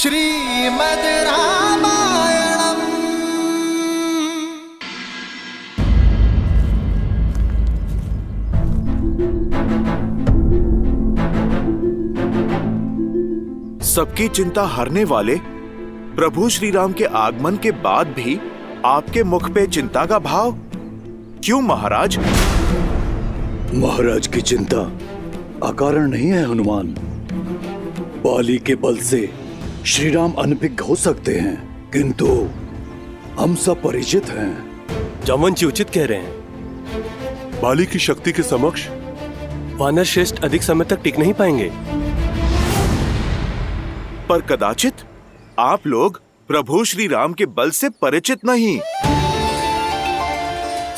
श्रीमद् रामायणम्। सबकी चिंता हरने वाले प्रभु श्री राम के आगमन के बाद भी आपके मुख पे चिंता का भाव क्यों महाराज? महाराज की चिंता अकारण नहीं है हनुमान। बाली के बल से श्री राम अनभिज्ञ हो सकते हैं, किंतु हम सब परिचित हैं। जामवन जी उचित कह रहे हैं। बाली की शक्ति के समक्ष वानर श्रेष्ठ अधिक समय तक टिक नहीं पाएंगे। पर कदाचित आप लोग प्रभु श्री राम के बल से परिचित नहीं।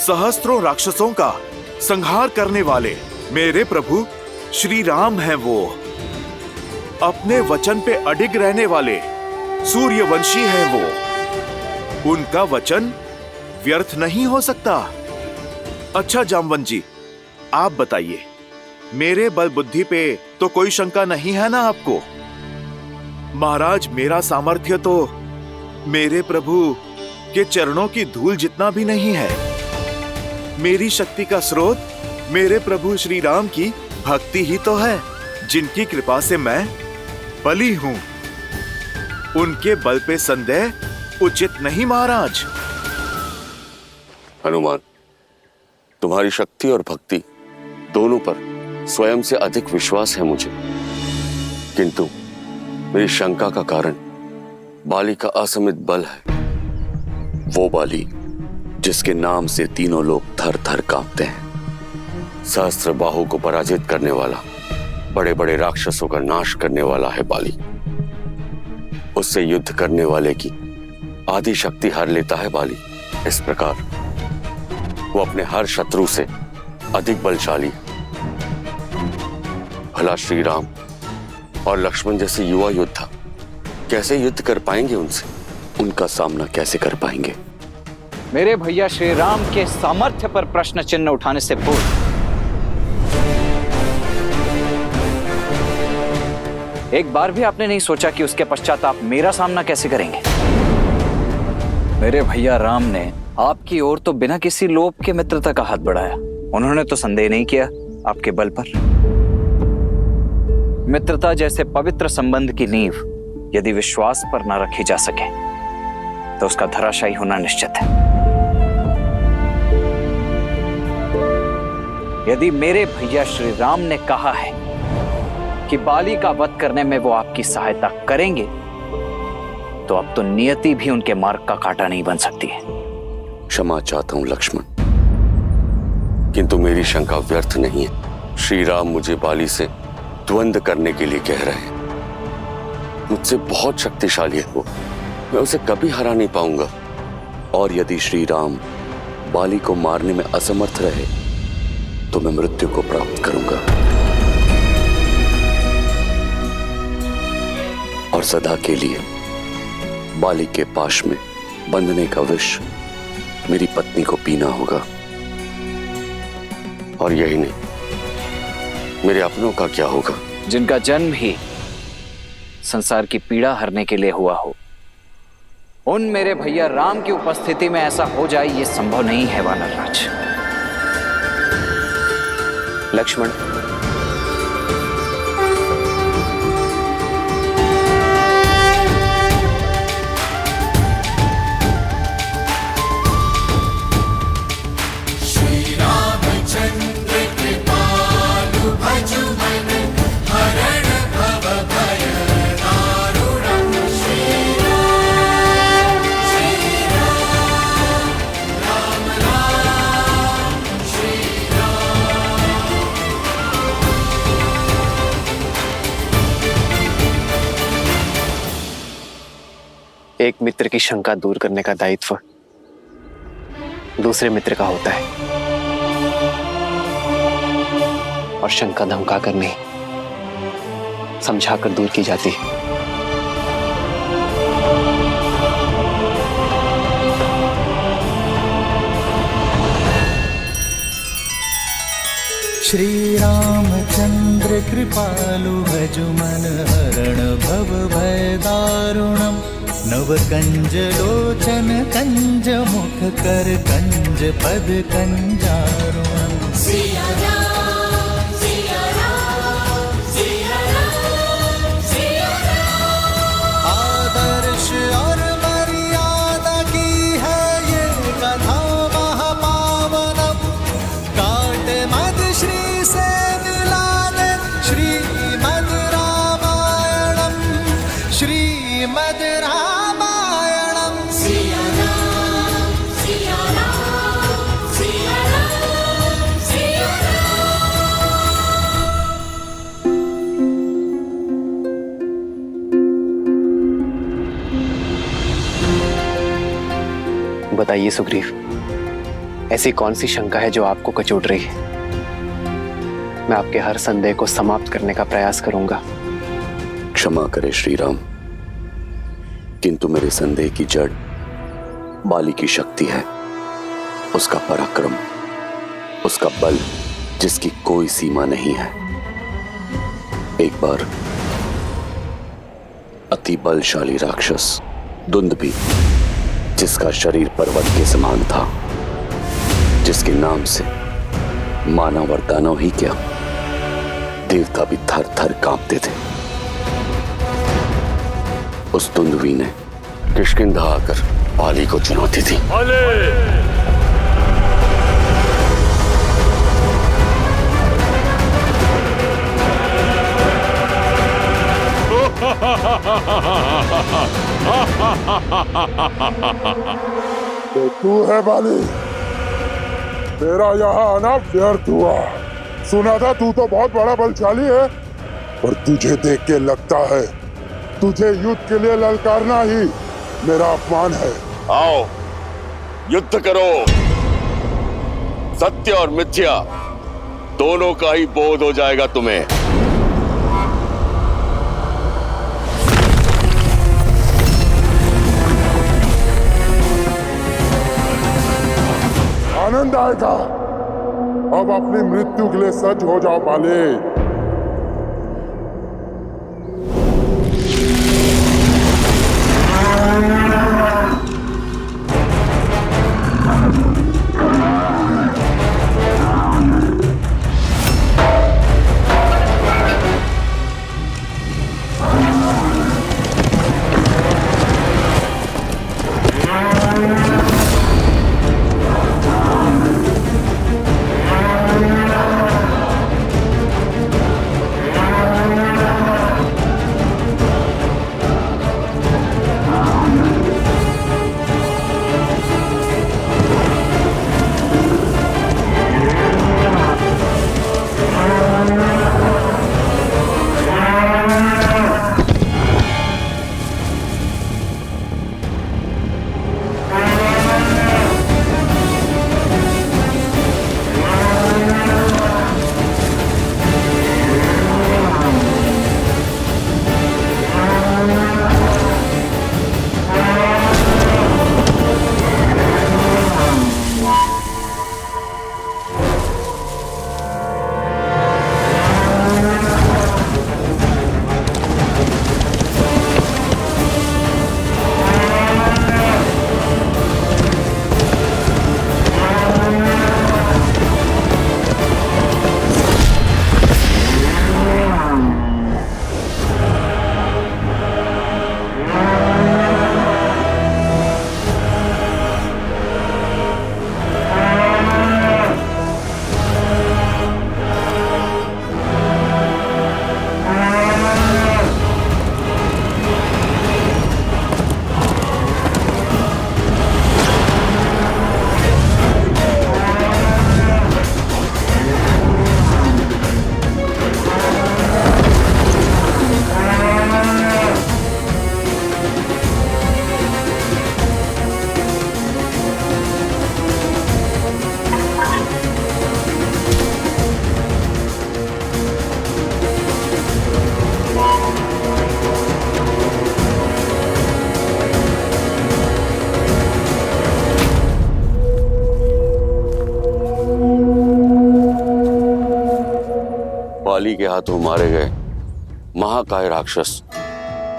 सहस्त्रों राक्षसों का संहार करने वाले मेरे प्रभु श्री राम हैं वो। अपने वचन पे अडिग रहने वाले सूर्यवंशी हैं वो। उनका वचन व्यर्थ नहीं हो सकता। अच्छा जामवन जी, आप बताइए, मेरे बल बुद्धि पे तो कोई शंका नहीं है ना आपको? महाराज, मेरा सामर्थ्य तो मेरे प्रभु के चरणों की धूल जितना भी नहीं है। मेरी शक्ति का स्रोत मेरे प्रभु श्री राम की भक्ति ही तो है, जिनकी कृपा से मैं बली हूं। उनके बल पे संदेह उचित नहीं महाराज। हनुमान, तुम्हारी शक्ति और भक्ति दोनों पर स्वयं से अधिक विश्वास है मुझे, किंतु मेरी शंका का कारण बाली का असमित बल है। वो बाली जिसके नाम से तीनों लोग थर थर कांपते हैं। सहस्त्र बाहु को पराजित करने वाला, बड़े बड़े राक्षसों का नाश करने वाला है बाली। उससे युद्ध करने वाले की आदि शक्ति हर लेता है बाली। इस प्रकार वो अपने हर शत्रु से अधिक बलशाली। भला श्री राम और लक्ष्मण जैसे युवा योद्धा कैसे युद्ध कर पाएंगे उनसे? उनका सामना कैसे कर पाएंगे? मेरे भैया श्री राम के सामर्थ्य पर प्रश्न चिन्ह उठाने से पूर्व एक बार भी आपने नहीं सोचा कि उसके पश्चात आप मेरा सामना कैसे करेंगे? मेरे भैया राम ने आपकी ओर तो बिना किसी लोभ के मित्रता का हाथ बढ़ाया। उन्होंने तो संदेह नहीं किया आपके बल पर। मित्रता जैसे पवित्र संबंध की नींव यदि विश्वास पर न रखी जा सके तो उसका धराशायी होना निश्चित है। यदि मेरे भैया श्री राम ने कहा है कि बाली का वध करने में वो आपकी सहायता करेंगे, तो अब तो नियति भी उनके मार्ग का कांटा नहीं बन सकती है। क्षमा चाहता हूं लक्ष्मण, किंतु मेरी शंका व्यर्थ नहीं है। श्री राम मुझे बाली से द्वंद्व करने के लिए कह रहे हैं। मुझसे बहुत शक्तिशाली है वो, मैं उसे कभी हरा नहीं पाऊंगा। और यदि श्री राम बाली को मारने में असमर्थ रहे तो मैं मृत्यु को प्राप्त करूंगा और सदा के लिए बाली के पाश में बंधने का विष मेरी पत्नी को पीना होगा। और यही नहीं, मेरे अपनों का क्या होगा? जिनका जन्म ही संसार की पीड़ा हरने के लिए हुआ हो, उन मेरे भैया राम की उपस्थिति में ऐसा हो जाए, ये संभव नहीं है वानरराज। लक्ष्मण, एक मित्र की शंका दूर करने का दायित्व दूसरे मित्र का होता है, और शंका धमकाकर नहीं, समझाकर दूर की जाती है। श्री रामचंद्र कृपालु भजु मन हरण भव भय दारुणम नव कंज लोचन कंज मुख कर कंज पद कंजारुणम सिया राम सिया राम सिया राम सिया राम। आदर्श और मर्यादा की है ये कथा महापावनम काट मद श्री से मिला दे श्रीमद रामायणम श्रीमद रामायणम सिया राम सिया राम सिया राम सिया राम। बताइए सुग्रीव, ऐसी कौन सी शंका है जो आपको कचोट रही है? मैं आपके हर संदेह को समाप्त करने का प्रयास करूंगा। क्षमा करे श्री राम, किंतु मेरे संदेह की जड़ बाली की शक्ति है, उसका पराक्रम, उसका बल जिसकी कोई सीमा नहीं है। एक बार अति बलशाली राक्षस दुंदुभि, जिसका शरीर पर्वत के समान था, जिसके नाम से मानव और दानव ही क्या, देवता भी थर थर कांपते थे, उस दुंदुभि ने किष्किंधा आकर बाली को चुनौती दी। तो तू है बाली, तेरा यहाँ आना व्यर्थ हुआ। सुना था तू तो बहुत बड़ा बलशाली है, और तुझे देख के लगता है तुझे युद्ध के लिए ललकारना ही मेरा अपमान है। आओ युद्ध करो, सत्य और मिथ्या दोनों का ही बोध हो जाएगा तुम्हें। आनंद आएगा। अब अपनी मृत्यु के लिए सज्ज हो जाओ बाली। बाली के हाथों मारे गए महाकाय राक्षस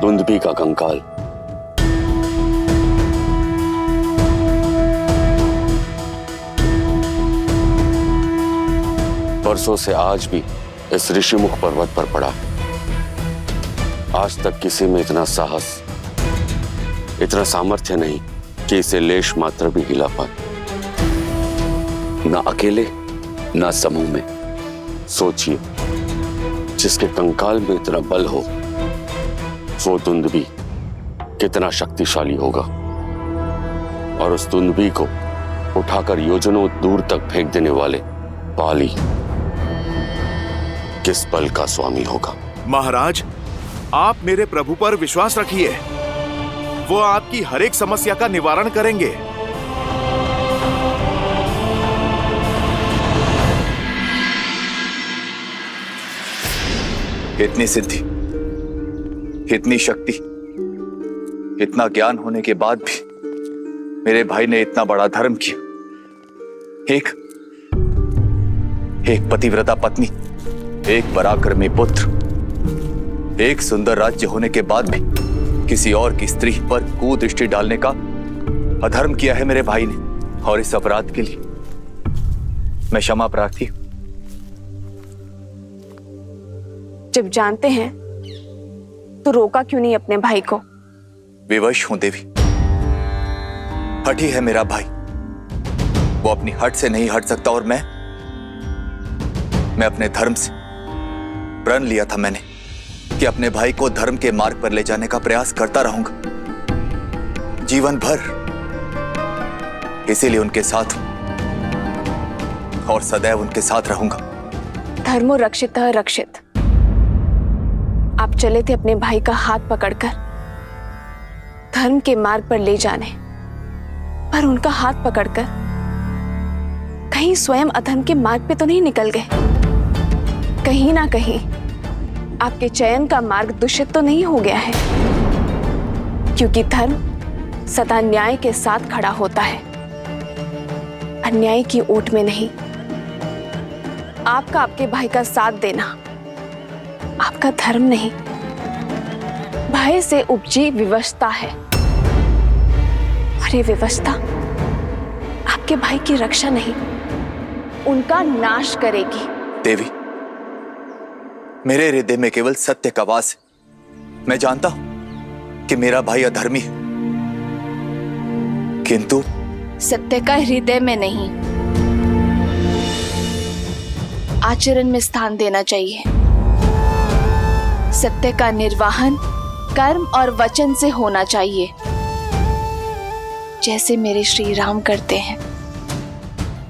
दुंदुभी का कंकाल। बरसों से आज भी इस ऋषिमुख पर्वत पर पड़ा है। आज तक किसी में इतना साहस, इतना सामर्थ्य नहीं कि इसे लेश मात्र भी हिला पाए। ना अकेले ना समूह में। सोचिए, जिसके कंकाल में इतना बल हो वो दुंदुभी कितना शक्तिशाली होगा, और उस दुंदुभी को उठाकर योजनों दूर तक फेंक देने वाले बाली किस बल का स्वामी होगा। महाराज, आप मेरे प्रभु पर विश्वास रखिए, वो आपकी हर एक समस्या का निवारण करेंगे। इतनी सिद्धि, इतनी शक्ति, इतना ज्ञान होने के बाद भी मेरे भाई ने इतना बड़ा धर्म किया। एक पतिव्रता पत्नी, एक पराक्रमी पुत्र, एक सुंदर राज्य होने के बाद भी किसी और की स्त्री पर कुदृष्टि डालने का अधर्म किया है मेरे भाई ने, और इस अपराध के लिए मैं क्षमा प्रार्थी हूं। जब जानते हैं तो रोका क्यों नहीं अपने भाई को? विवश हूं देवी। हठी है मेरा भाई, वो अपनी हट से नहीं हट सकता, और मैं अपने धर्म से प्रण लिया था मैंने कि अपने भाई को धर्म के मार्ग पर ले जाने का प्रयास करता रहूंगा जीवन भर। इसीलिए उनके साथ और सदैव उनके साथ रहूंगा। धर्मो रक्षितः रक्षित। आप चले थे अपने भाई का हाथ पकड़कर धर्म के मार्ग पर ले जाने, पर उनका हाथ पकड़कर कहीं स्वयं अधर्म के मार्ग पे तो नहीं निकल गए? कहीं ना कहीं आपके चयन का मार्ग दूषित तो नहीं हो गया है? क्योंकि धर्म सदा न्याय के साथ खड़ा होता है, अन्याय की ओट में नहीं। आपका आपके भाई का साथ देना आपका धर्म नहीं, भय से उपजी विवशता है, और ये विवशता आपके भाई की रक्षा नहीं, उनका नाश करेगी। देवी, मेरे हृदय में केवल सत्य का वास है। मैं जानता हूं कि मेरा भाई अधर्मी है, किंतु सत्य का हृदय में नहीं, आचरण में स्थान देना चाहिए। सत्य का निर्वाहन कर्म और वचन से होना चाहिए, जैसे मेरे श्री राम करते हैं।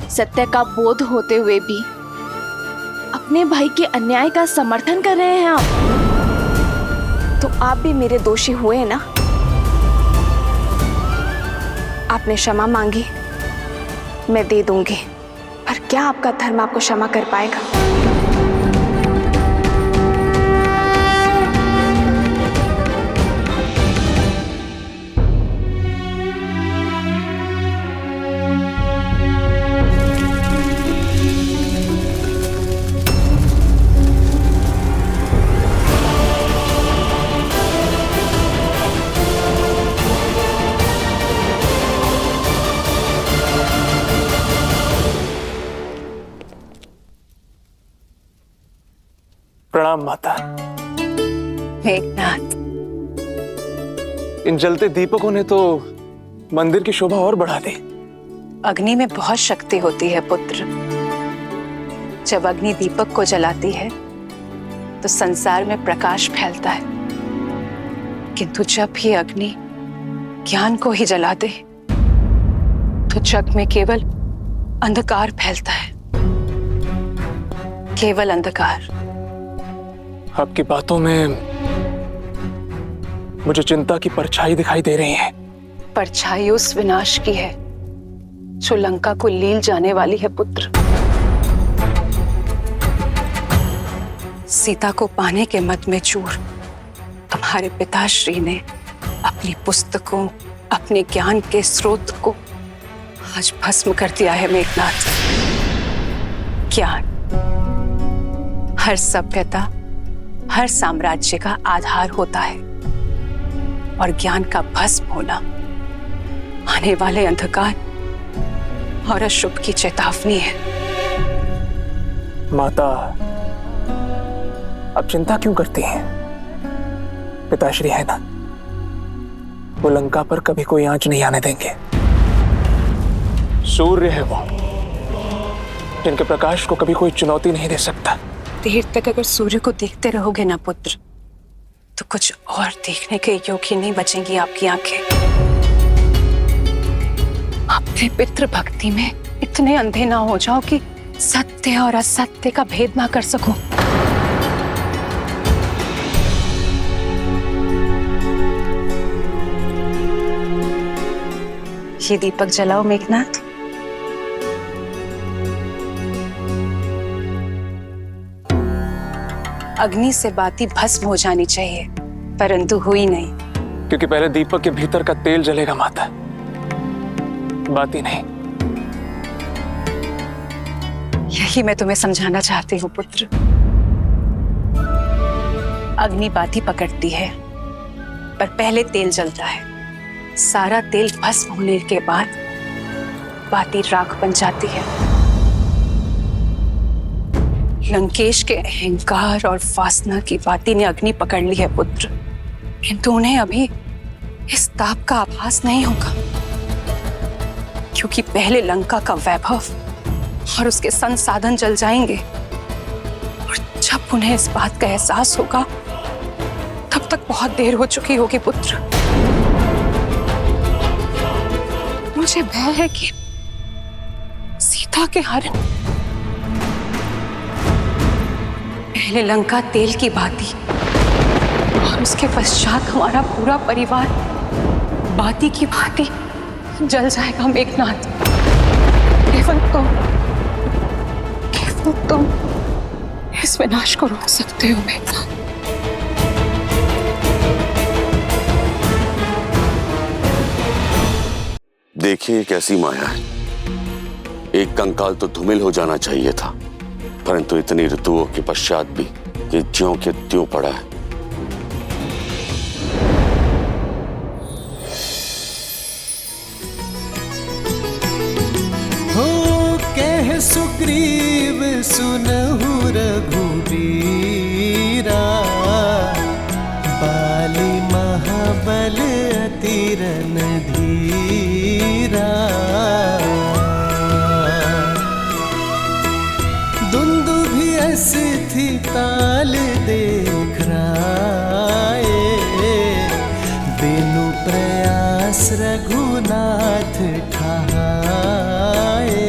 सत्य का बोध होते हुए भी अपने भाई के अन्याय का समर्थन कर रहे हैं आप, तो आप भी मेरे दोषी हुए ना। आपने क्षमा मांगी, मैं दे दूंगी, पर क्या आपका धर्म आपको क्षमा कर पाएगा? प्रणाम माता। मेघनाथ, इन जलते दीपकों ने तो मंदिर की शोभा और बढ़ा दी। अग्नि में बहुत शक्ति होती है पुत्र। जब अग्नि दीपक को जलाती है तो संसार में प्रकाश फैलता है, किंतु जब भी अग्नि ज्ञान को ही जला दे तो जग में केवल अंधकार फैलता है, केवल अंधकार। आपकी बातों में मुझे चिंता की परछाई दिखाई दे रही है। परछाई उस विनाश की है जो लंका को लील जाने वाली है पुत्र। सीता को पाने के मद में चूर तुम्हारे पिताश्री ने अपनी पुस्तकों, अपने ज्ञान के स्रोत को आज भस्म कर दिया है मेघनाथ। ज्ञान हर सभ्यता, हर साम्राज्य का आधार होता है और ज्ञान का भस्म होना आने वाले अंधकार और अशुभ की चेतावनी है। माता, अब चिंता क्यों करती हैं? पिताश्री है ना, वो लंका पर कभी कोई आंच नहीं आने देंगे। सूर्य है वो, जिनके प्रकाश को कभी कोई चुनौती नहीं दे सकता। देर तक अगर सूर्य को देखते रहोगे ना पुत्र, तो कुछ और देखने के योग्य नहीं बचेंगी आपकी आंखें। अपने पितृ भक्ति में इतने अंधे ना हो जाओ कि सत्य और असत्य का भेद ना कर सको। ये दीपक जलाओ मेघनाथ। अग्नि से बाती भस्म हो जानी चाहिए, परंतु हुई नहीं। क्योंकि पहले दीपक के भीतर का तेल जलेगा माता, बाती नहीं। यही मैं तुम्हें समझाना चाहती हूँ पुत्र। अग्नि बाती पकड़ती है, पर पहले तेल जलता है। सारा तेल भस्म होने के बाद बाती राख बन जाती है। लंकेश के अहंकार और वासना की बाती ने अग्नि पकड़ ली है पुत्र, किंतु उन्हें अभी इस ताप का आभास नहीं होगा, क्योंकि पहले लंका का वैभव और उसके संसाधन जल जाएंगे, और जब उन्हें इस बात का एहसास होगा तब तक बहुत देर हो चुकी होगी पुत्र। मुझे भय है कि सीता के हरण पहले लंका तेल की बाती और उसके पश्चात हमारा पूरा परिवार बाती की भांति जल जाएगा मेघनाथ। केवल तुम इस विनाश को रोक सकते हो मेघनाथ। देखिए कैसी माया है। एक कंकाल तो धूमिल हो जाना चाहिए था, परंतु इतनी ऋतुओं के पश्चात भी ये ज्यों के त्यों पड़ा है। हो कह सुग्रीव सुनहु रघुबीरा, बाली महाबल अति रणधीरा। दुंदुभियस थी ताल देख राए, बिनु प्रयास रघुनाथ ठाए।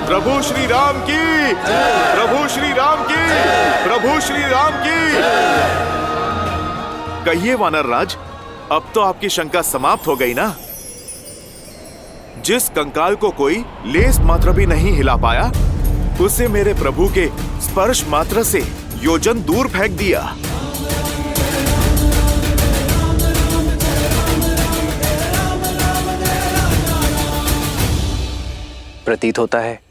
प्रभु श्री राम की, प्रभु श्री राम की, प्रभु श्री राम की। कहिए वानर राज, अब तो आपकी शंका समाप्त हो गई ना? जिस कंकाल को कोई लेस मात्र भी नहीं हिला पाया, उसे मेरे प्रभु के स्पर्श मात्र से योजन दूर फेंक दिया। प्रतीत होता है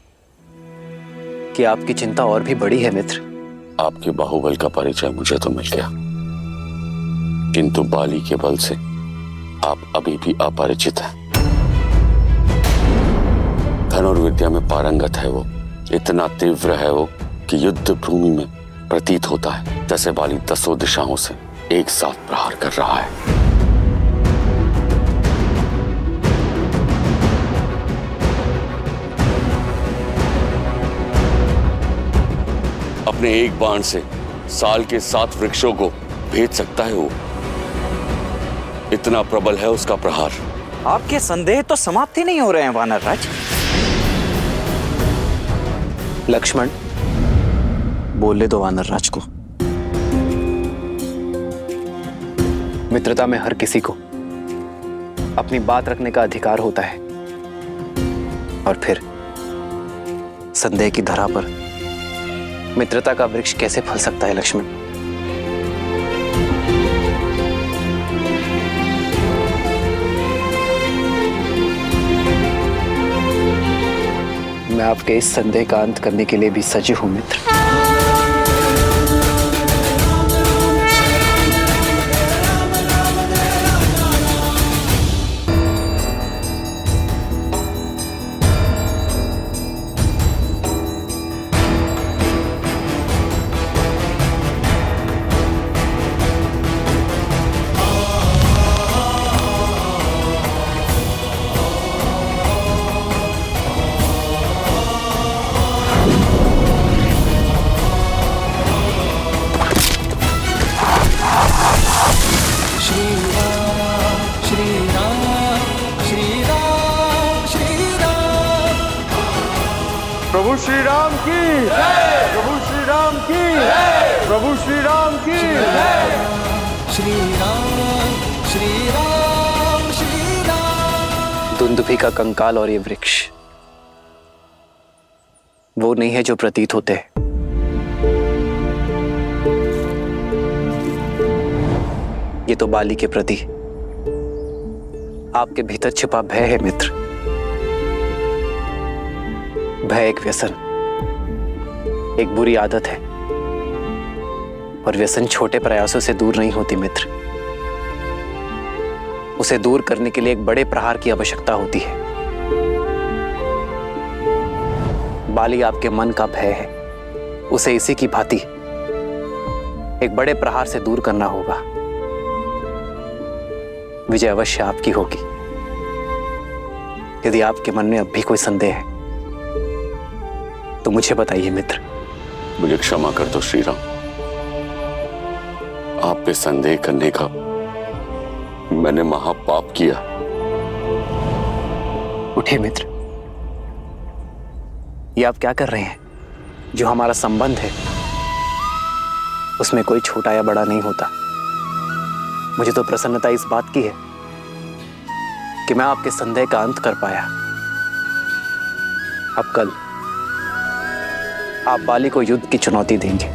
कि आपकी चिंता और भी बड़ी है मित्र। आपके बाहुबल का परिचय मुझे तो मिल गया, किंतु बाली के बल से आप अभी भी अपरिचित हैं। धनुर्विद्या में पारंगत है वो, इतना तीव्र है वो कि युद्ध भूमि में प्रतीत होता है जैसे बाली 10 दिशाओं से एक साथ प्रहार कर रहा है। अपने एक बाण से साल के 7 वृक्षों को भेद सकता है वो, इतना प्रबल है उसका प्रहार। आपके संदेह तो समाप्त ही नहीं हो रहे हैं वानर राज। लक्ष्मण, बोलने दो वानर राज को। मित्रता में हर किसी को अपनी बात रखने का अधिकार होता है, और फिर संदेह की धरा पर मित्रता का वृक्ष कैसे फल सकता है लक्ष्मण? मैं आपके इस संदेह का अंत करने के लिए भी सजग हूं मित्र। प्रभु श्री राम की जय, प्रभु श्री राम की जय, प्रभु श्री राम की जय। श्री राम श्री राम श्री राम। दुंदुभि का कंकाल और ये वृक्ष वो नहीं है जो प्रतीत होते हैं। ये तो बाली के प्रति आपके भीतर छिपा भय है मित्र। भय एक व्यसन, एक बुरी आदत है, और व्यसन छोटे प्रयासों से दूर नहीं होती मित्र। उसे दूर करने के लिए एक बड़े प्रहार की आवश्यकता होती है। बाली आपके मन का भय है, उसे इसी की भांति एक बड़े प्रहार से दूर करना होगा। विजय अवश्य आपकी होगी। यदि आपके मन में अब भी कोई संदेह है तो मुझे बताइए मित्र। मुझे क्षमा कर दो श्री राम। आप पे संदेह करने का मैंने महापाप किया। उठिए मित्र। ये आप क्या कर रहे हैं? जो हमारा संबंध है उसमें कोई छोटा या बड़ा नहीं होता। मुझे तो प्रसन्नता इस बात की है कि मैं आपके संदेह का अंत कर पाया। अब कल आप बाली को युद्ध की चुनौती देंगे।